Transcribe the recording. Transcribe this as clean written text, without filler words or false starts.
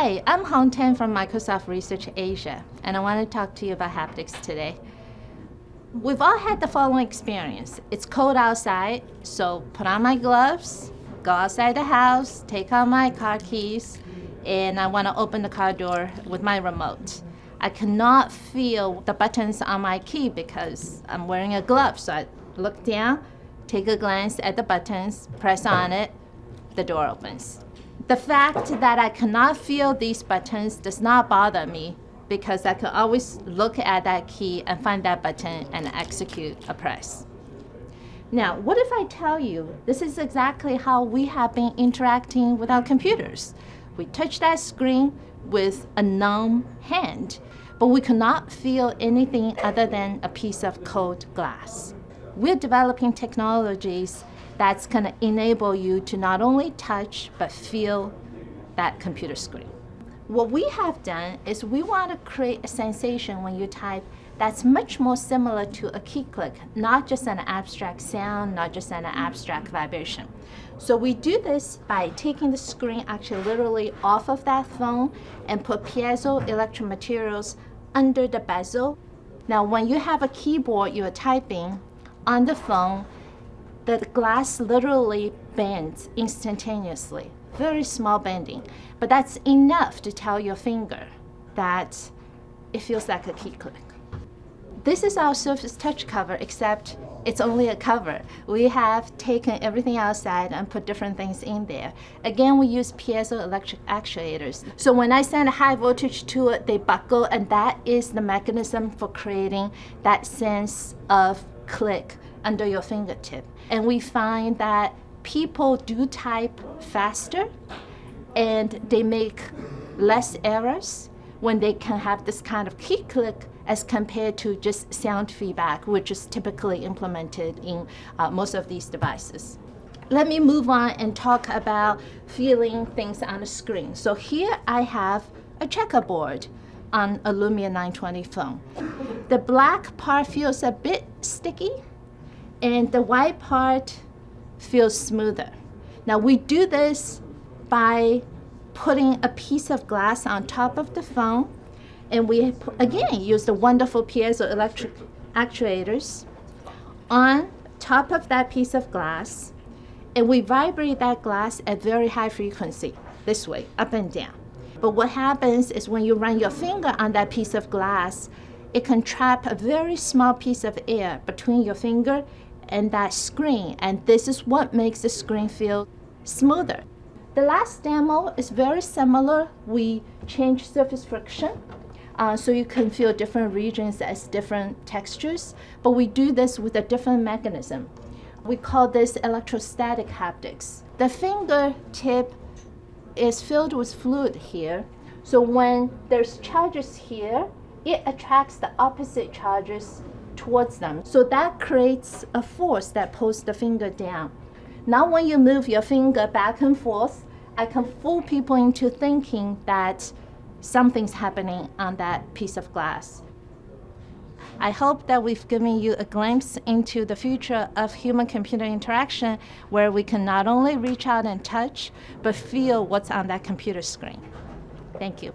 Hi, I'm Hong Tan from Microsoft Research Asia, and I want to talk to you about haptics today. We've all had the following experience. It's cold outside, so put on my gloves, go outside the house, take out my car keys, and I want to open the car door with my remote. I cannot feel the buttons on my key because I'm wearing a glove, so I look down, take a glance at the buttons, press on it, the door opens. The fact that I cannot feel these buttons does not bother me because I can always look at that key and find that button and execute a press. Now, what if I tell you this is exactly how we have been interacting with our computers? We touch that screen with a numb hand, but we cannot feel anything other than a piece of cold glass. We're developing technologies that's going to enable you to not only touch, but feel that computer screen. What we have done is we want to create a sensation when you type that's much more similar to a key click, not just an abstract sound, not just an abstract vibration. So we do this by taking the screen actually literally off of that phone and put piezoelectric materials under the bezel. Now when you have a keyboard you're typing on the phone, the glass literally bends instantaneously, very small bending, but that's enough to tell your finger that it feels like a key click. This is our Surface Touch cover, except it's only a cover. We have taken everything outside and put different things in there. Again, we use piezoelectric actuators. So when I send a high voltage to it, they buckle, and that is the mechanism for creating that sense of click under your fingertip. And we find that people do type faster and they make less errors when they can have this kind of key click as compared to just sound feedback, which is typically implemented in most of these devices. Let me move on and talk about feeling things on the screen. So here I have a checkerboard on a Lumia 920 phone. The black part feels a bit sticky, and the white part feels smoother. Now we do this by putting a piece of glass on top of the phone, and we again use the wonderful piezoelectric actuators on top of that piece of glass, and we vibrate that glass at very high frequency, this way, up and down. But what happens is when you run your finger on that piece of glass, it can trap a very small piece of air between your finger and that screen, and this is what makes the screen feel smoother. The last demo is very similar. We change surface friction so you can feel different regions as different textures, but we do this with a different mechanism. We call this electrostatic haptics. The fingertip is filled with fluid here, so when there's charges here, it attracts the opposite charges towards them. So that creates a force that pulls the finger down. Now when you move your finger back and forth, I can fool people into thinking that something's happening on that piece of glass. I hope that we've given you a glimpse into the future of human-computer interaction where we can not only reach out and touch, but feel what's on that computer screen. Thank you.